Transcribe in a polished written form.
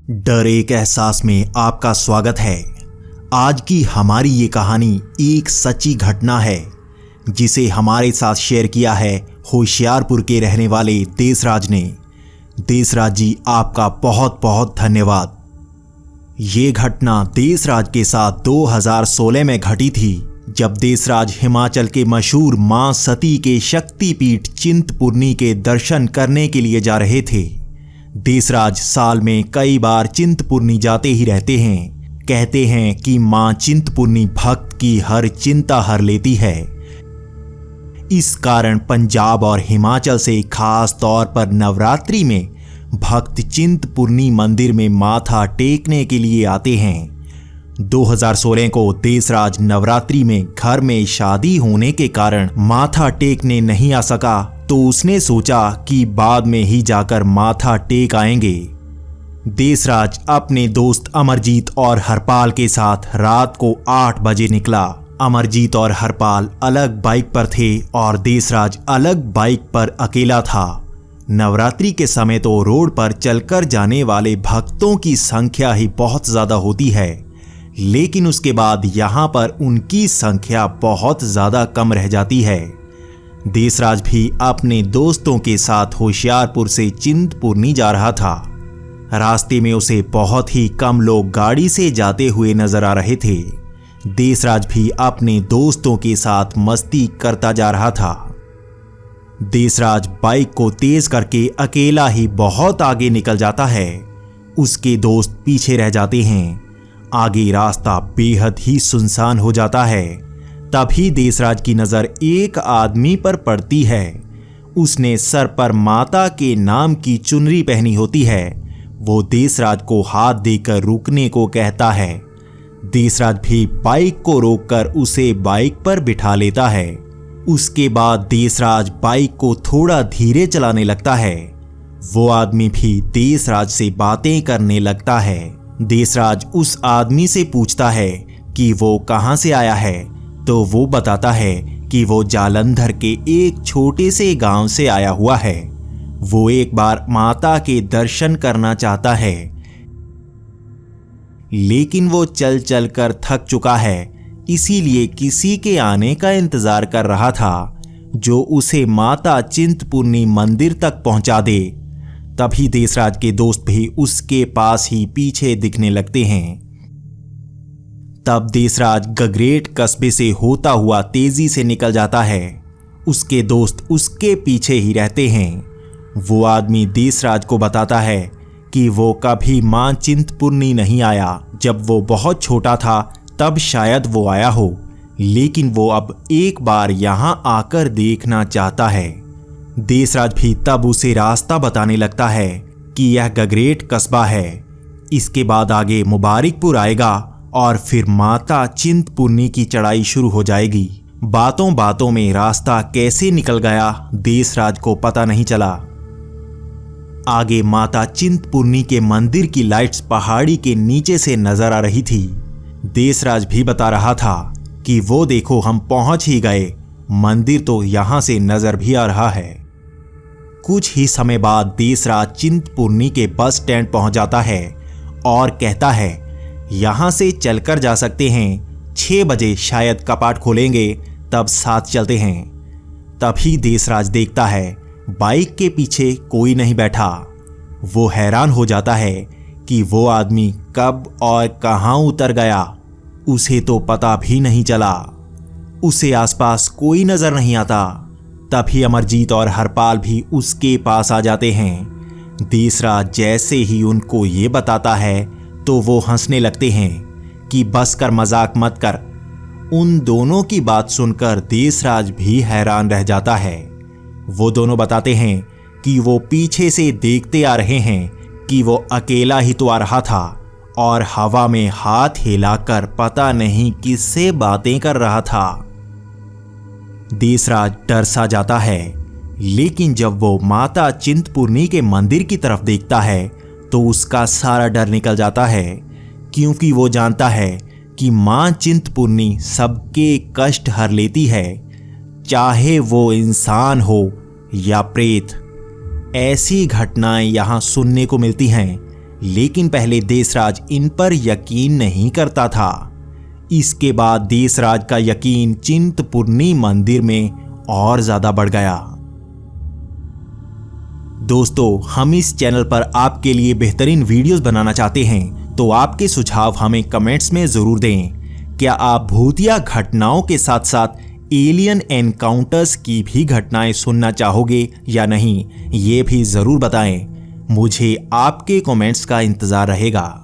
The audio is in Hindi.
डर एक एहसास में आपका स्वागत है। आज की हमारी ये कहानी एक सच्ची घटना है जिसे हमारे साथ शेयर किया है होशियारपुर के रहने वाले देसराज ने। देसराज जी, आपका बहुत बहुत धन्यवाद। ये घटना देसराज के साथ 2016 में घटी थी, जब देसराज हिमाचल के मशहूर मां सती के शक्तिपीठ चिंतपूर्णी के दर्शन करने के लिए जा रहे थे। देसराज साल में कई बार चिंतपूर्णी जाते ही रहते हैं। कहते हैं कि मां चिंतपूर्णी भक्त की हर चिंता हर लेती है। इस कारण पंजाब और हिमाचल से खास तौर पर नवरात्रि में भक्त चिंतपूर्णी मंदिर में माथा टेकने के लिए आते हैं। 2016 को देसराज नवरात्रि में घर में शादी होने के कारण माथा टेकने नहीं आ सका, तो उसने सोचा कि बाद में ही जाकर माथा टेक आएंगे। देसराज अपने दोस्त अमरजीत और हरपाल के साथ रात को 8 बजे निकला। अमरजीत और हरपाल अलग बाइक पर थे और देसराज अलग बाइक पर अकेला था। नवरात्रि के समय तो रोड पर चलकर जाने वाले भक्तों की संख्या ही बहुत ज्यादा होती है, लेकिन उसके बाद यहाँ पर उनकी संख्या बहुत ज्यादा कम रह जाती है। देसराज भी अपने दोस्तों के साथ होशियारपुर से चिंतपूर्णी जा रहा था। रास्ते में उसे बहुत ही कम लोग गाड़ी से जाते हुए नजर आ रहे थे। देसराज भी अपने दोस्तों के साथ मस्ती करता जा रहा था। देसराज बाइक को तेज करके अकेला ही बहुत आगे निकल जाता है। उसके दोस्त पीछे रह जाते हैं। आगे रास्ता बेहद ही सुनसान हो जाता है। तभी देसराज की नजर एक आदमी पर पड़ती है। उसने सर पर माता के नाम की चुनरी पहनी होती है। वो देसराज को हाथ देकर रुकने को कहता है। देसराज भी बाइक को रोककर उसे बाइक पर बिठा लेता है। उसके बाद देसराज बाइक को थोड़ा धीरे चलाने लगता है। वो आदमी भी देसराज से बातें करने लगता है। देसराज उस आदमी से पूछता है कि वो कहां से आया है, तो वो बताता है कि वो जालंधर के एक छोटे से गांव से आया हुआ है। वो एक बार माता के दर्शन करना चाहता है, लेकिन वो चल चल कर थक चुका है, इसीलिए किसी के आने का इंतजार कर रहा था जो उसे माता चिंतपूर्णी मंदिर तक पहुंचा दे। तभी देसराज के दोस्त भी उसके पास ही पीछे दिखने लगते हैं। तब देसराज गगरेट कस्बे से होता हुआ तेजी से निकल जाता है। उसके दोस्त उसके पीछे ही रहते हैं। वो आदमी देसराज को बताता है कि वो कभी मां चिंतपूर्णी नहीं आया। जब वो बहुत छोटा था तब शायद वो आया हो, लेकिन वो अब एक बार यहाँ आकर देखना चाहता है। देसराज भी तब उसे रास्ता बताने लगता है कि यह गगरेट कस्बा है। इसके बाद आगे मुबारकपुर आएगा और फिर माता चिंतपूर्णी की चढ़ाई शुरू हो जाएगी। बातों बातों में रास्ता कैसे निकल गया देसराज को पता नहीं चला। आगे माता चिंतपूर्णी के मंदिर की लाइट्स पहाड़ी के नीचे से नजर आ रही थी। देसराज भी बता रहा था कि वो देखो, हम पहुंच ही गए, मंदिर तो यहां से नजर भी आ रहा है। कुछ ही समय बाद देसराज चिंतपूर्णी के बस स्टैंड पहुंच जाता है और कहता है, यहां से चलकर जा सकते हैं, 6 बजे शायद कपाट खोलेंगे, तब साथ चलते हैं। तभी देसराज देखता है बाइक के पीछे कोई नहीं बैठा। वो हैरान हो जाता है कि वो आदमी कब और कहां उतर गया, उसे तो पता भी नहीं चला। उसे आसपास कोई नजर नहीं आता। तभी अमरजीत और हरपाल भी उसके पास आ जाते हैं। देसराज जैसे ही उनको ये बताता है तो वो हंसने लगते हैं कि बस कर, मजाक मत कर। उन दोनों की बात सुनकर देसराज भी हैरान रह जाता है। वो दोनों बताते हैं कि वो पीछे से देखते आ रहे हैं कि वो अकेला ही तो आ रहा था और हवा में हाथ हिलाकर पता नहीं किससे बातें कर रहा था। देसराज डर सा जाता है, लेकिन जब वो माता चिंतपूर्णी के मंदिर की तरफ देखता है तो उसका सारा डर निकल जाता है, क्योंकि वो जानता है कि मां चिंतपूर्णी सबके कष्ट हर लेती है, चाहे वो इंसान हो या प्रेत। ऐसी घटनाएं यहाँ सुनने को मिलती हैं, लेकिन पहले देशराज इन पर यकीन नहीं करता था। इसके बाद देशराज का यकीन चिंतपूर्णी मंदिर में और ज्यादा बढ़ गया। दोस्तों, हम इस चैनल पर आपके लिए बेहतरीन वीडियोस बनाना चाहते हैं, तो आपके सुझाव हमें कमेंट्स में जरूर दें। क्या आप भूतिया घटनाओं के साथ साथ एलियन एनकाउंटर्स की भी घटनाएं सुनना चाहोगे या नहीं, ये भी जरूर बताएं। मुझे आपके कमेंट्स का इंतजार रहेगा।